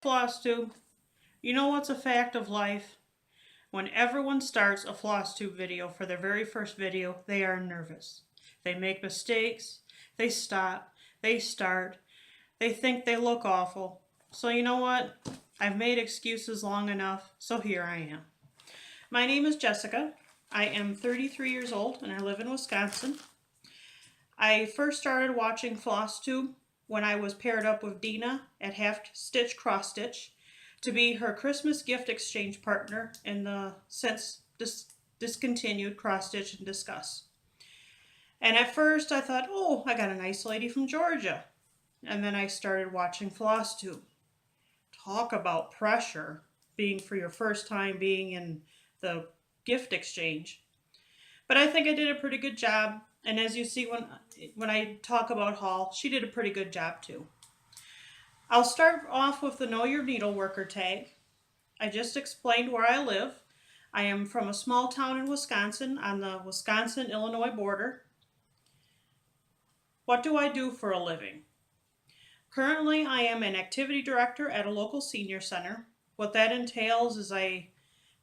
Flosstube, you know what's a fact of life? When everyone starts a Flosstube video for their very first video, they are nervous. They make mistakes, they stop, they start, they think they look awful. So you know what? I've made excuses long enough, so here I am. My name is Jessica. I am 33 years old and I live in Wisconsin. I first started watching Flosstube when I was paired up with Dina at Half Stitch Cross Stitch to be her Christmas gift exchange partner in the since discontinued Cross Stitch and Discuss. And at first I thought, oh, I got a nice lady from Georgia. And then I started watching Flosstube. Talk about pressure, being for your first time being in the gift exchange. But I think I did a pretty good job. And as you see when I talk about haul, she did a pretty good job too. I'll start off with the Know Your Needleworker tag. I just explained where I live. I am from a small town in Wisconsin on the Wisconsin-Illinois border. What do I do for a living? Currently, I am an activity director at a local senior center. What that entails is I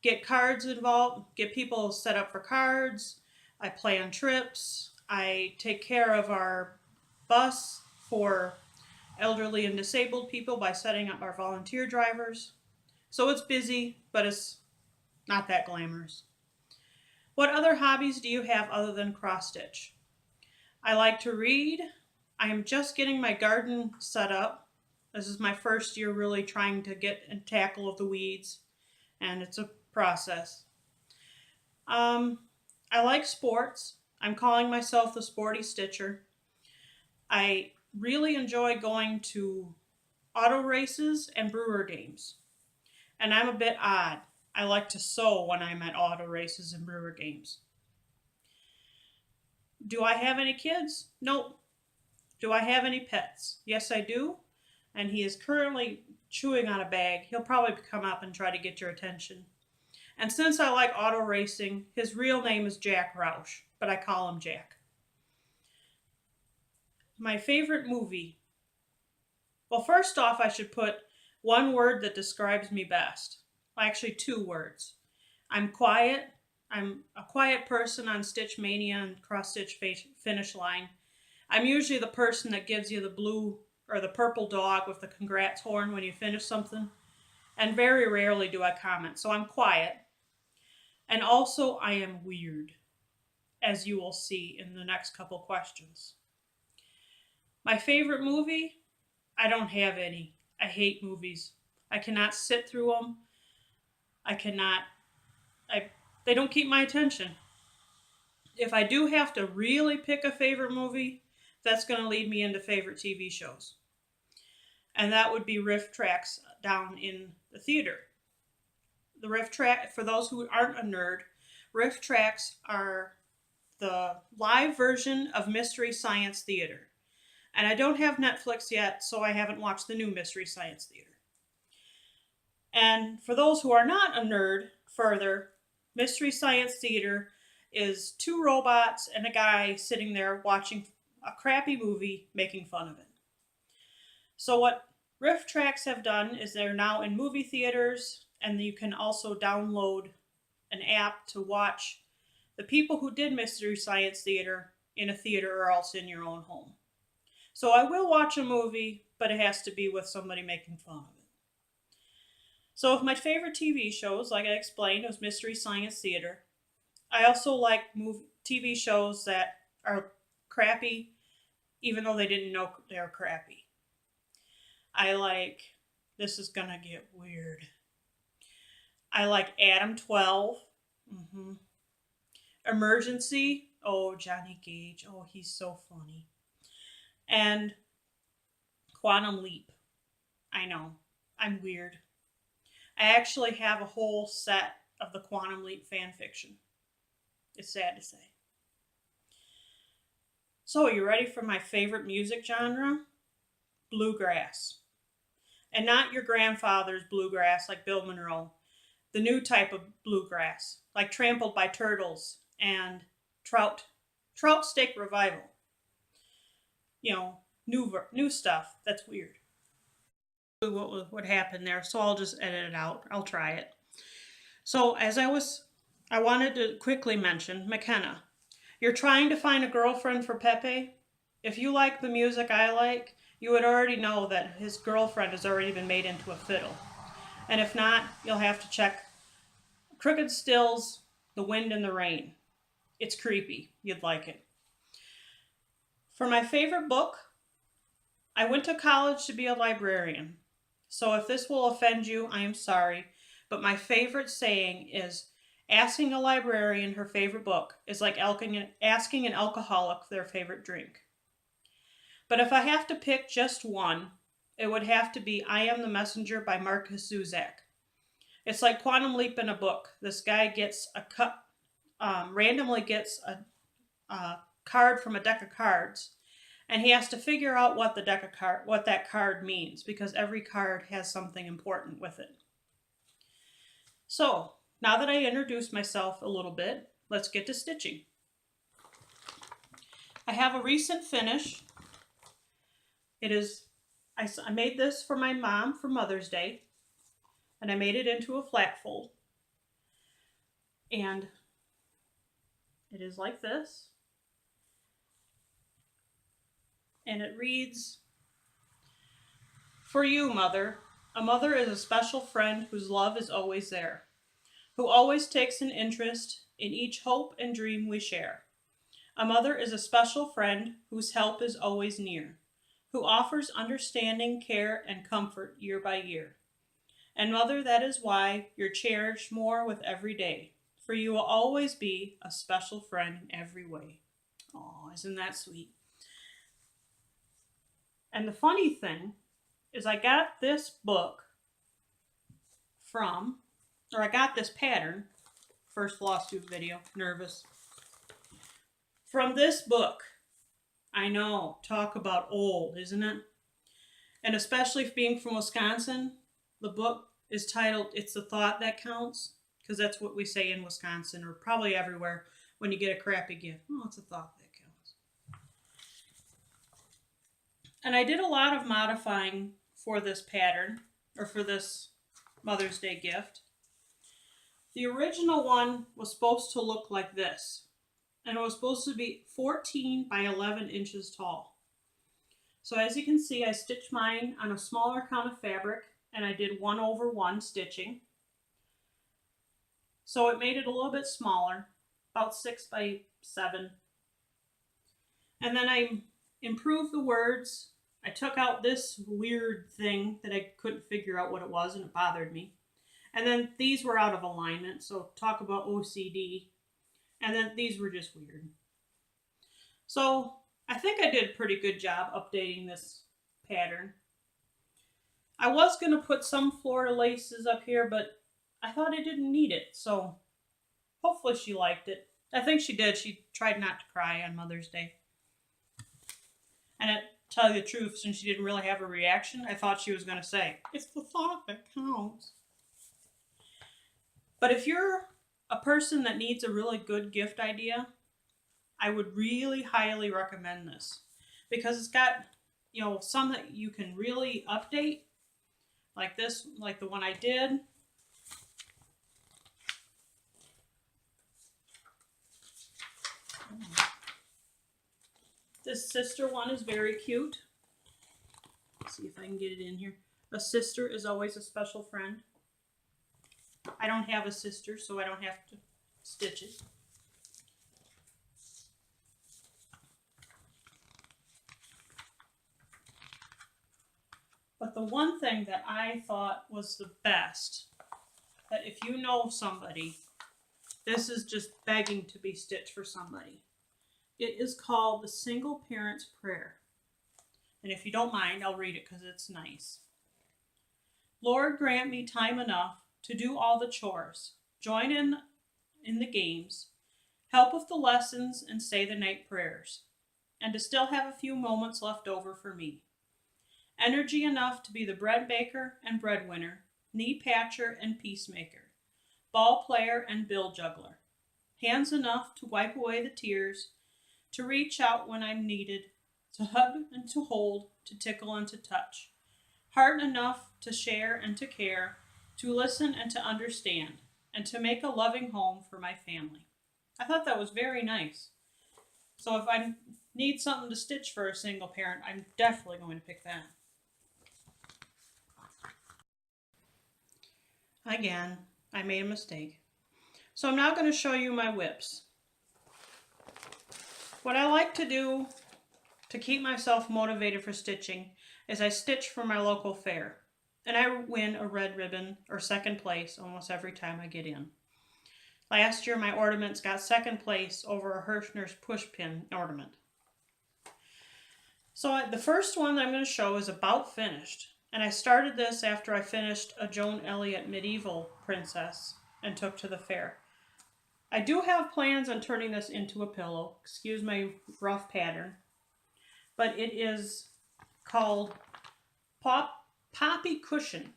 get cards involved, get people set up for cards. I plan trips. I take care of our bus for elderly and disabled people by setting up our volunteer drivers. So it's busy, but it's not that glamorous. What other hobbies do you have other than cross stitch? I like to read. I am just getting my garden set up. This is my first year really trying to get and tackle of the weeds, and it's a process. I like sports. I'm calling myself the Sportystitcher. I really enjoy going to auto races and brewer games. And I'm a bit odd. I like to sew when I'm at auto races and brewer games. Do I have any kids? Nope. Do I have any pets? Yes, I do. And he is currently chewing on a bag. He'll probably come up and try to get your attention. And since I like auto racing, his real name is Jack Roush, but I call him Jack. My favorite movie. Well, first off, I should put one word that describes me best. Actually, two words. I'm quiet. I'm a quiet person on Stitch Mania and Cross Stitch Finish Line. I'm usually the person that gives you the blue or the purple dog with the congrats horn when you finish something. And very rarely do I comment, so I'm quiet. And also, I am weird, as you will see in the next couple questions. My favorite movie? I don't have any. I hate movies. I cannot sit through them. They don't keep my attention. If I do have to really pick a favorite movie, that's going to lead me into favorite TV shows. And that would be riff tracks down in the theater. The riff track, for those who aren't a nerd, riff tracks are the live version of Mystery Science Theater. And I don't have Netflix yet, so I haven't watched the new Mystery Science Theater. And for those who are not a nerd further, Mystery Science Theater is two robots and a guy sitting there watching a crappy movie making fun of it. So what riff tracks have done is they're now in movie theaters, and you can also download an app to watch the people who did Mystery Science Theater in a theater or else in your own home. So I will watch a movie, but it has to be with somebody making fun of it. So if my favorite TV shows, like I explained, was Mystery Science Theater. I also like TV shows that are crappy, even though they didn't know they were crappy. This is gonna get weird. I like Adam 12. Emergency. Oh, Johnny Gage. Oh, he's so funny. And Quantum Leap. I know. I'm weird. I actually have a whole set of the Quantum Leap fan fiction. It's sad to say. So, are you ready for my favorite music genre? Bluegrass. And not your grandfather's bluegrass like Bill Monroe. the new type of bluegrass, like Trampled by Turtles and Trout Steak Revival. You know, new stuff. That's weird. What happened there? So I'll just edit it out. I'll try it. So I wanted to quickly mention McKenna. You're trying to find a girlfriend for Pepe. If you like the music I like, you would already know that his girlfriend has already been made into a fiddle. And if not, you'll have to check Crooked Stills, The Wind and the Rain. It's creepy. You'd like it. For my favorite book, I went to college to be a librarian. So if this will offend you, I am sorry. But my favorite saying is, asking a librarian her favorite book is like asking an alcoholic their favorite drink. But if I have to pick just one, it would have to be I Am the Messenger by Marcus Zuzak. It's like Quantum Leap in a book. This guy gets randomly gets a card from a deck of cards, and he has to figure out what that card means, because every card has something important with it. So, now that I introduced myself a little bit, let's get to stitching. I have a recent finish. I made this for my mom for Mother's Day, and I made it into a flat fold. And it is like this. And it reads, "For you, Mother, a mother is a special friend whose love is always there, who always takes an interest in each hope and dream we share. A mother is a special friend whose help is always near, who offers understanding, care, and comfort year by year. And Mother, that is why you're cherished more with every day, for you will always be a special friend in every way." Oh, isn't that sweet? And the funny thing is I got this pattern, first Flosstube video, nervous, from this book. I know, talk about old, isn't it? And especially being from Wisconsin, the book is titled "It's the Thought That Counts," because that's what we say in Wisconsin, or probably everywhere, when you get a crappy gift. Oh, it's a thought that counts. And I did a lot of modifying for this pattern, or for this Mother's Day gift. The original one was supposed to look like this, and it was supposed to be 14 by 11 inches tall. So as you can see, I stitched mine on a smaller count of fabric, and I did 1/1 stitching. So it made it a little bit smaller, about 6 by 7. And then I improved the words. I took out this weird thing that I couldn't figure out what it was, and it bothered me. And then these were out of alignment, so talk about OCD. And then these were just weird. So I think I did a pretty good job updating this pattern. I was going to put some Florida laces up here, but I thought I didn't need it, so hopefully she liked it. I think she did. She tried not to cry on Mother's Day. And to tell you the truth, since she didn't really have a reaction, I thought she was going to say, "It's the thought that counts." But if you're a person that needs a really good gift idea, I would really highly recommend this, because it's got, some that you can really update, like this, like the one I did. This sister one is very cute. Let's see if I can get it in here. A sister is always a special friend. I don't have a sister, so I don't have to stitch it. But the one thing that I thought was the best, that if you know somebody, this is just begging to be stitched for somebody. It is called the Single Parent's Prayer. And if you don't mind, I'll read it because it's nice. "Lord, grant me time enough to do all the chores, join in the games, help with the lessons, and say the night prayers, and to still have a few moments left over for me. Energy enough to be the bread baker and breadwinner, knee patcher and peacemaker, ball player, and bill juggler. Hands enough to wipe away the tears, to reach out when I'm needed, to hug and to hold, to tickle and to touch. Heart enough to share and to care, to listen and to understand, and to make a loving home for my family. I thought that was very nice. So if I need something to stitch for a single parent, I'm definitely going to pick that. Again, I made a mistake. So I'm now going to show you my whips. What I like to do to keep myself motivated for stitching is I stitch for my local fair. And I win a red ribbon or second place almost every time I get in. Last year my ornaments got second place over a Hirschner's pushpin ornament. So the first one that I'm going to show is about finished. And I started this after I finished a Joan Elliott medieval princess and took to the fair. I do have plans on turning this into a pillow. Excuse my rough pattern. But it is called Poppy Cushion.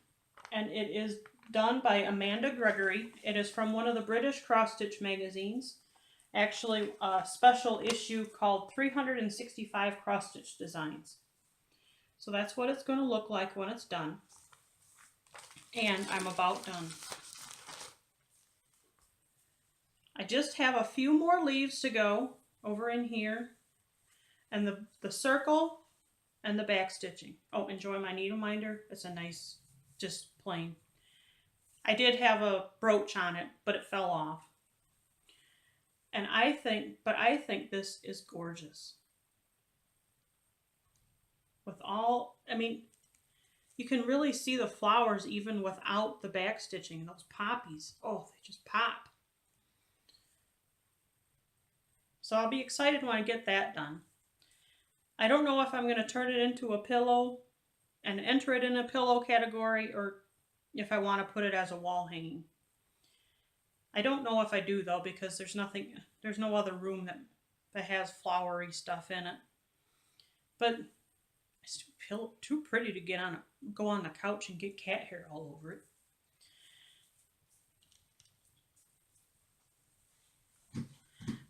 And it is done by Amanda Gregory. It is from one of the British cross-stitch magazines. Actually, a special issue called 365 Cross-Stitch Designs. So that's what it's going to look like when it's done. And I'm about done. I just have a few more leaves to go over in here. And the circle and the back stitching. Oh, enjoy my needle minder. It's a nice, just plain. I did have a brooch on it, but it fell off. And I think this is gorgeous. With all, I mean, you can really see the flowers even without the back stitching. Those poppies, oh, they just pop. So I'll be excited when I get that done. I don't know if I'm going to turn it into a pillow and enter it in a pillow category or if I want to put it as a wall hanging. I don't know if I do though, because there's no other room that has flowery stuff in it. But it's too pretty to go on the couch and get cat hair all over it.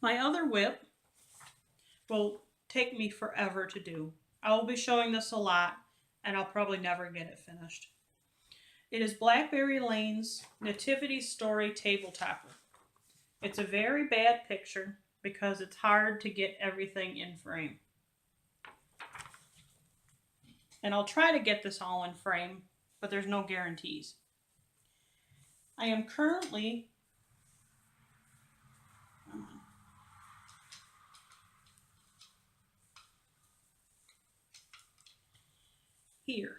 My other whip will take me forever to do. I will be showing this a lot and I'll probably never get it finished. It is Blackberry Lane's Nativity Story Table Topper. It's a very bad picture because it's hard to get everything in frame. And I'll try to get this all in frame, but there's no guarantees. I am currently here.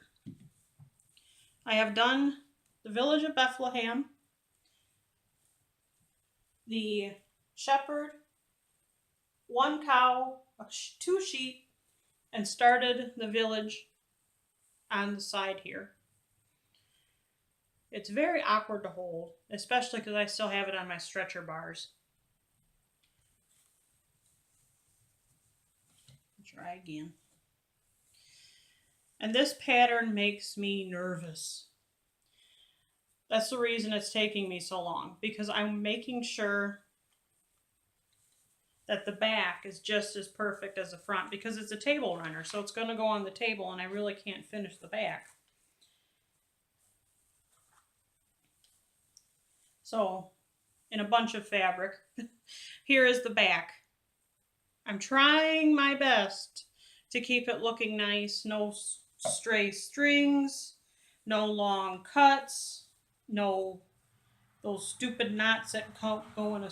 I have done the Village of Bethlehem, the shepherd, 1 cow, 2 sheep, and started the village on the side here. It's very awkward to hold, especially because I still have it on my stretcher bars. Try again. And this pattern makes me nervous. That's the reason it's taking me so long, because I'm making sure that the back is just as perfect as the front, because it's a table runner, so it's going to go on the table and I really can't finish the back. So, in a bunch of fabric, here is the back. I'm trying my best to keep it looking nice. No stray strings, no long cuts, no those stupid knots that go in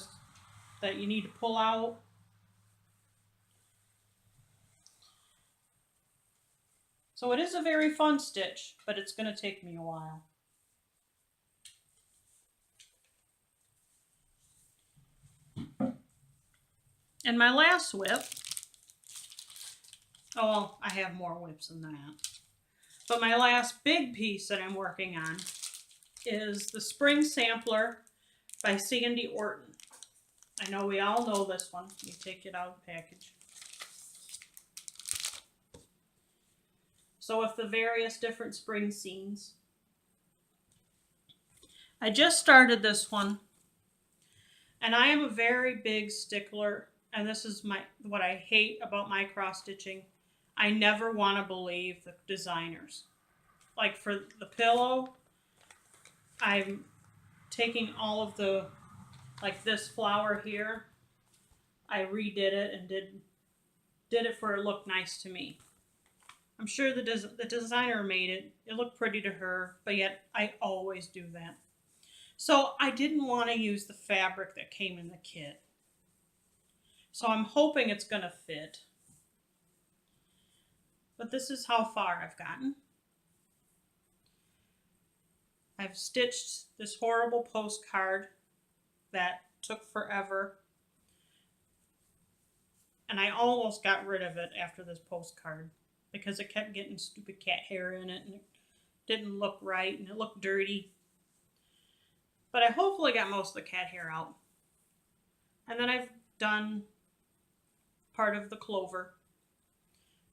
that you need to pull out. So it is a very fun stitch, but it's going to take me a while. And my last whip, oh, well, I have more whips than that. But my last big piece that I'm working on is the Spring Sampler by Sandy Orton. I know we all know this one. You take it out of the package. So with the various different spring scenes. I just started this one, and I am a very big stickler, and this is what I hate about my cross stitching. I never want to believe the designers. Like for the pillow, I'm taking all of the, like this flower here, I redid it and did it for it looked nice to me. I'm sure the designer made it. It looked pretty to her, but yet I always do that. So I didn't want to use the fabric that came in the kit. So I'm hoping it's going to fit. But this is how far I've gotten. I've stitched this horrible postcard that took forever. And I almost got rid of it after this postcard because it kept getting stupid cat hair in it and it didn't look right and it looked dirty. But I hopefully got most of the cat hair out. And then I've done part of the clover.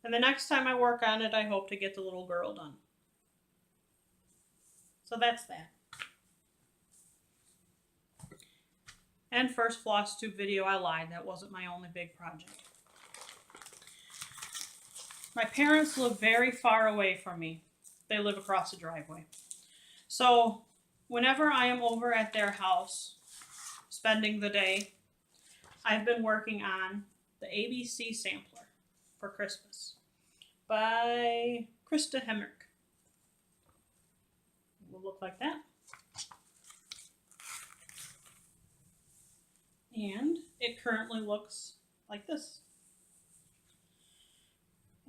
And the next time I work on it, I hope to get the little girl done. So that's that. And first Flosstube video, I lied. That wasn't my only big project. My parents live very far away from me. They live across the driveway. So whenever I am over at their house, spending the day, I've been working on the ABC sampler for Christmas by Krista Hemrick. It will look like that. And it currently looks like this.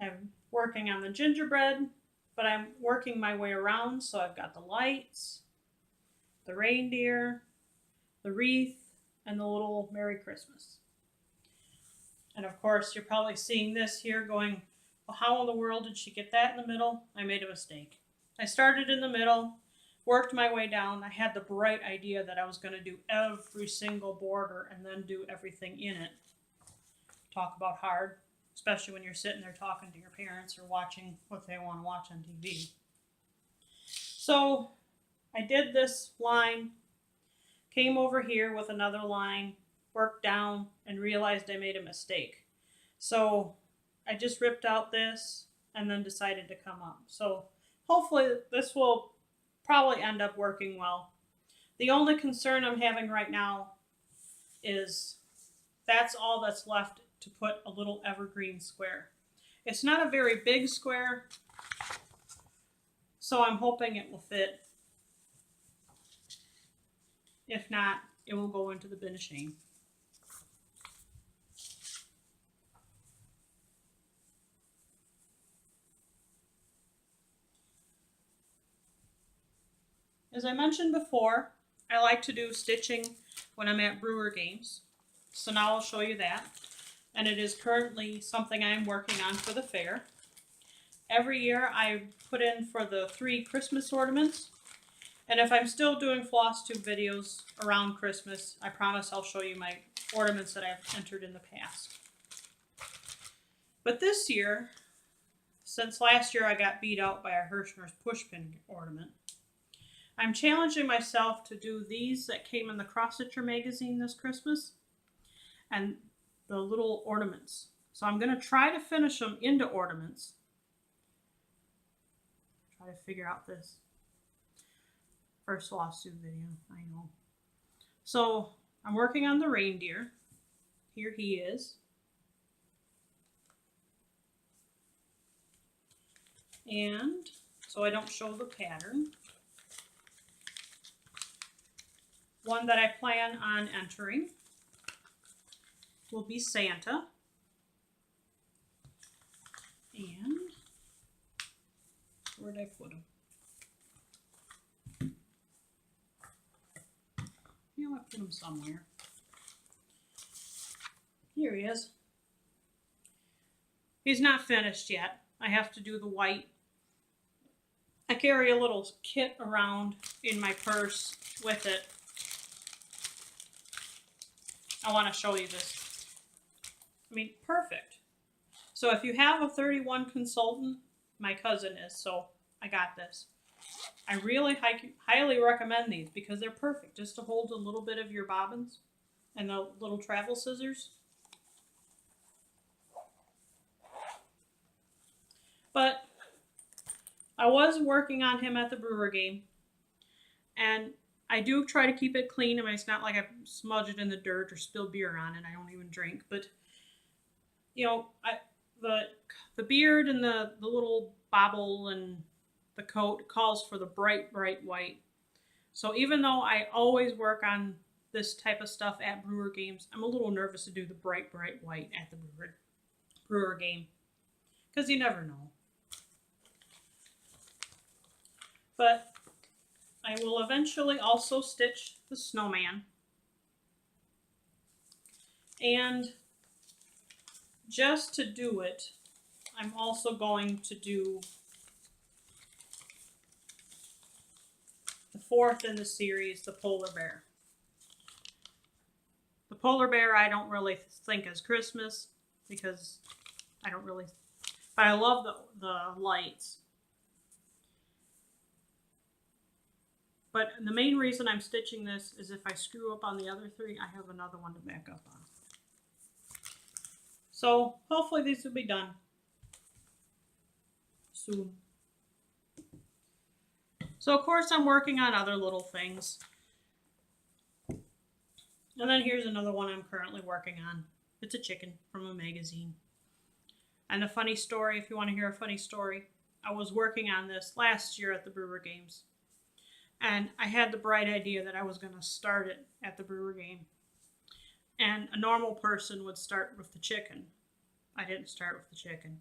I'm working on the gingerbread, but I'm working my way around, so I've got the lights, the reindeer, the wreath, and the little Merry Christmas. And of course, you're probably seeing this here going, well, how in the world did she get that in the middle? I made a mistake. I started in the middle, worked my way down. I had the bright idea that I was going to do every single border and then do everything in it. Talk about hard, especially when you're sitting there talking to your parents or watching what they want to watch on TV. So I did this line, came over here with another line, worked down, and realized I made a mistake. So I just ripped out this and then decided to come up. So hopefully this will probably end up working well. The only concern I'm having right now is that's all that's left to put a little evergreen square. It's not a very big square, so I'm hoping it will fit. If not, it will go into the bin of shame. As I mentioned before, I like to do stitching when I'm at brewer games. So now I'll show you that. And it is currently something I'm working on for the fair. Every year I put in for the 3 Christmas ornaments. And if I'm still doing Flosstube videos around Christmas, I promise I'll show you my ornaments that I've entered in the past. But this year, since last year I got beat out by a Hirschner's pushpin ornament, I'm challenging myself to do these that came in the Cross Stitcher magazine this Christmas and the little ornaments. So I'm going to try to finish them into ornaments. Try to figure out this first Flosstube video, I know. So I'm working on the reindeer. Here he is. And so I don't show the pattern. One that I plan on entering will be Santa. And where did I put him? You know, I put him somewhere. Here he is. He's not finished yet. I have to do the white. I carry a little kit around in my purse with it. I want to show you this. I mean, perfect. So if you have a 31 consultant, my cousin is, so I got this. I really highly recommend these because they're perfect just to hold a little bit of your bobbins and the little travel scissors. But I was working on him at the Brewer game, and I do try to keep it clean. I mean, it's not like I smudge it in the dirt or spill beer on it. I don't even drink, but you know, the beard and the little bobble and the coat calls for the bright white. So even though I always work on this type of stuff at Brewer games, I'm a little nervous to do the bright white at the Brewer game because you never know. But I will eventually also stitch the snowman. And just to do it, I'm also going to do the fourth in the series, the polar bear. The polar bear I don't really think is Christmas because I don't really, but I love the lights. But the main reason I'm stitching this is if I screw up on the other three, I have another one to back up on. So hopefully these will be done soon. So of course I'm working on other little things. And then here's another one I'm currently working on. It's a chicken from a magazine. And a funny story, if you want to hear a funny story, I was working on this last year at the Brewer Games. And I had the bright idea that I was going to start it at the Brewer game. And a normal person would start with the chicken. I didn't start with the chicken.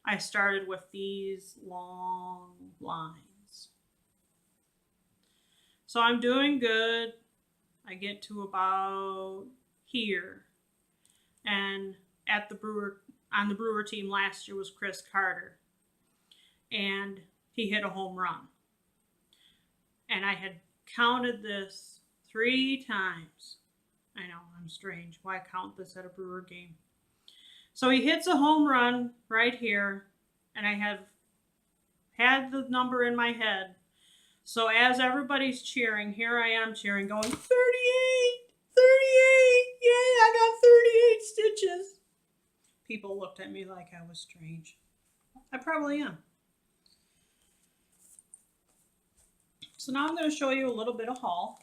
I started with these long lines. So I'm doing good. I get to about here. And at the Brewer, on the Brewer team last year was Chris Carter. And he hit a home run. And I had counted this 3 times. I know, I'm strange. Why count this at a Brewer game? So he hits a home run right here, and I have had the number in my head. So as everybody's cheering, here I am cheering, going, 38, 38, yay, I got 38 stitches. People looked at me like I was strange. I probably am. So now I'm going to show you a little bit of haul.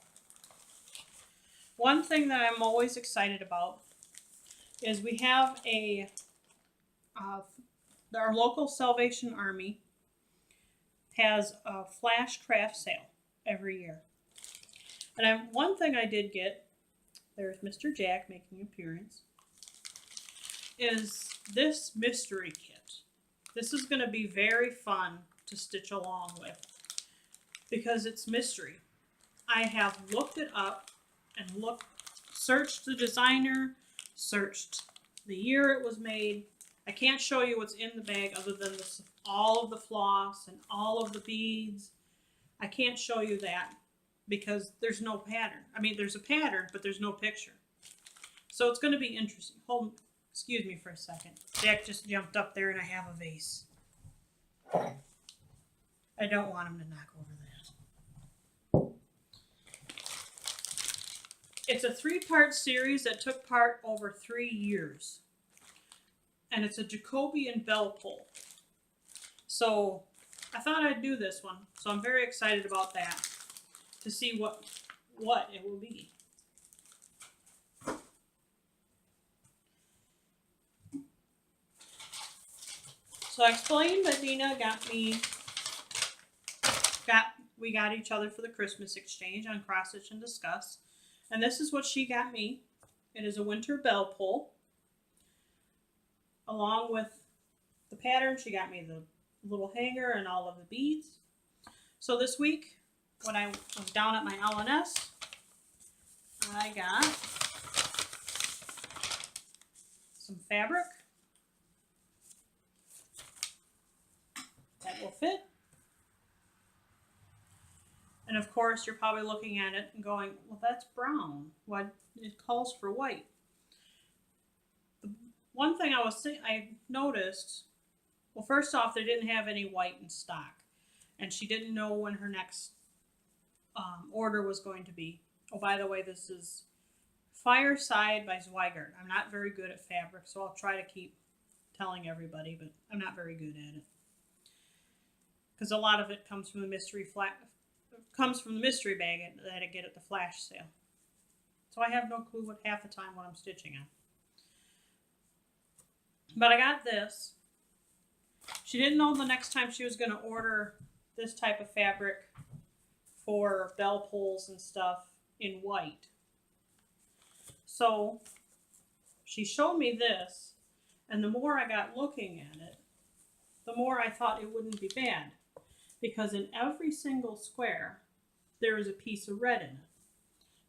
One thing that I'm always excited about is we have our local Salvation Army has a flash craft sale every year. And one thing I did get, there's Mr. Jack making an appearance, is this mystery kit. This is going to be very fun to stitch along with because it's mystery. I have looked it up and searched the designer, searched the year it was made. I can't show you what's in the bag other than all of the floss and all of the beads. I can't show you that because there's no pattern. I mean, there's a pattern, but there's no picture. So it's going to be interesting. Excuse me for a second. Jack just jumped up there and I have a vase. I don't want him to knock over that. It's a 3-part series that took part over 3 years. And it's a Jacobian bell pull. So I thought I'd do this one. So I'm very excited about that to see what it will be. So I explained that Dina we got each other for the Christmas exchange on Cross Stitch and Discuss. And this is what she got me. It is a winter bell pull. Along with the pattern, she got me the little hanger and all of the beads. So this week, when I was down at my L&S, I got some fabric that will fit. And of course, you're probably looking at it and going, well, that's brown. What? It calls for white. The one thing I noticed, well, first off, they didn't have any white in stock. and she didn't know when her next order was going to be. Oh, by the way, this is Fireside by Zweigart. I'm not very good at fabric, so I'll try to keep telling everybody, but I'm not very good at it. Because a lot of it comes from the mystery bag that I get at the flash sale. So I have no clue what half the time what I'm stitching on. But I got this. She didn't know the next time she was going to order this type of fabric for bell pulls and stuff in white. So she showed me this, and the more I got looking at it, the more I thought it wouldn't be bad. Because in every single square, there is a piece of red in it.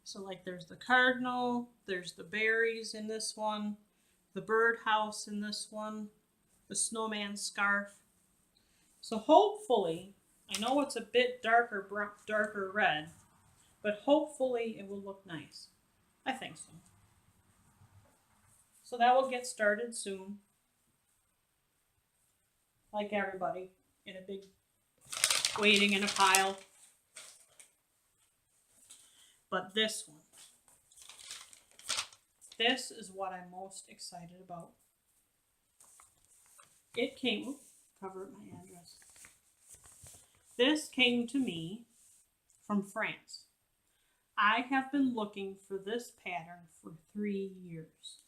So like there's the cardinal, there's the berries in this one, the birdhouse in this one, the snowman scarf. So hopefully, I know it's a bit darker red, but hopefully it will look nice. I think so. So that will get started soon. Like everybody, in a big waiting in a pile. But this one, this is what I'm most excited about. It came, cover up my address. This came to me from France. I have been looking for this pattern for 3 years.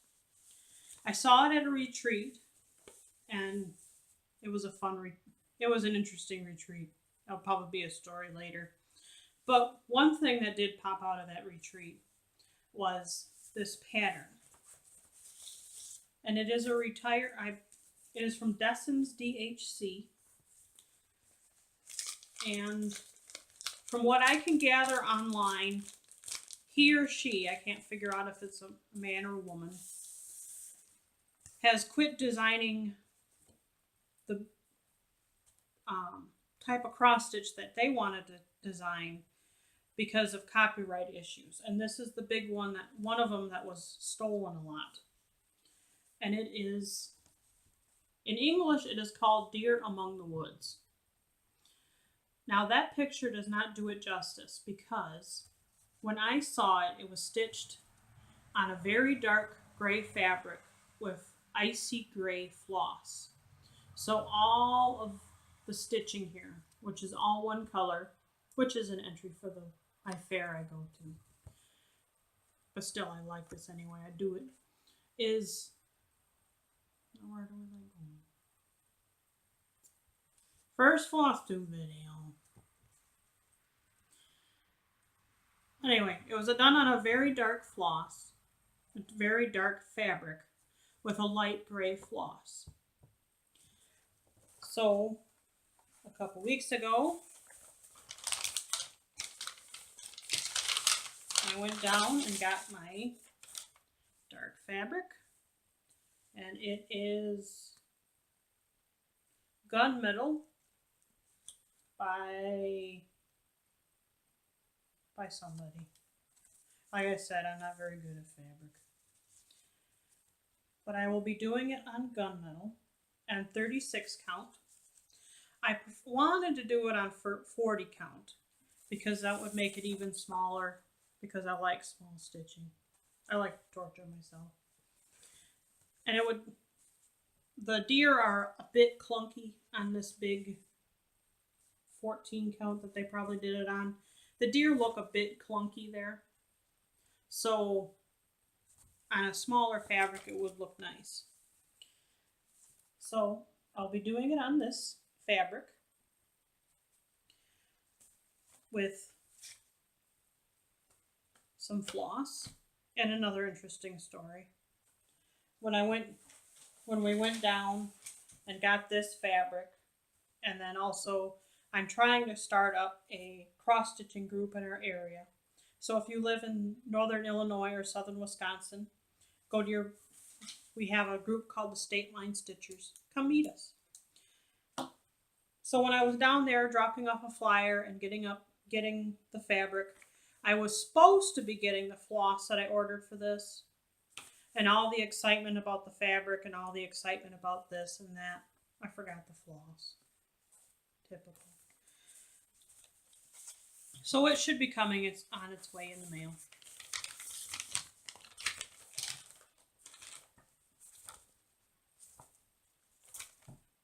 I saw it at a retreat, and it was it was an interesting retreat. That'll probably be a story later. But one thing that did pop out of that retreat was this pattern. And it is it is from Dessens DHC. And from what I can gather online, he or she, I can't figure out if it's a man or a woman, has quit designing the type of cross stitch that they wanted to design because of copyright issues. And this is the big one, one of them that was stolen a lot. And it is, in English, it is called Deer Among the Woods. Now that picture does not do it justice, because when I saw it, it was stitched on a very dark gray fabric with icy gray floss. So all of the stitching here, which is all one color, which is an entry for my fair I go to, but still I like this anyway, I do it, is, where do I go? First Flosstube video. Anyway, it was done on a very dark floss, a very dark fabric with a light gray floss. So, a couple weeks ago, I went down and got my dark fabric, and it is Gunmetal by somebody. Like I said, I'm not very good at fabric. But I will be doing it on gunmetal and 36 count. I wanted to do it on 40 count because that would make it even smaller, because I like small stitching. I like to torture myself. And it would, the deer are a bit clunky on this big 14 count that they probably did it on. The deer look a bit clunky there. So on a smaller fabric, it would look nice. So I'll be doing it on this fabric with some floss. And another interesting story. When we went down and got this fabric, and then also I'm trying to start up a cross-stitching group in our area. So if you live in northern Illinois or southern Wisconsin, go to we have a group called the State Line Stitchers. Come meet us. So when I was down there dropping off a flyer and getting the fabric, I was supposed to be getting the floss that I ordered for this, and all the excitement about the fabric and all the excitement about this and that. I forgot the floss. Typical. So it should be coming. It's on its way in the mail.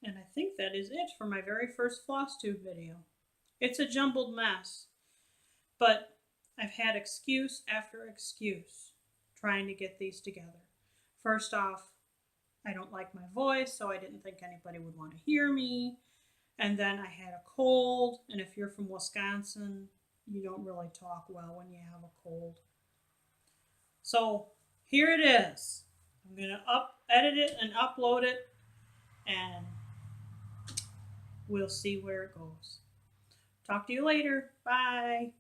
And I think that is it for my very first Flosstube video. It's a jumbled mess, but I've had excuse after excuse trying to get these together. First off, I don't like my voice, so I didn't think anybody would want to hear me. And then I had a cold, and if you're from Wisconsin, you don't really talk well when you have a cold. So here it is. I'm going to edit it and upload it, and we'll see where it goes. Talk to you later. Bye.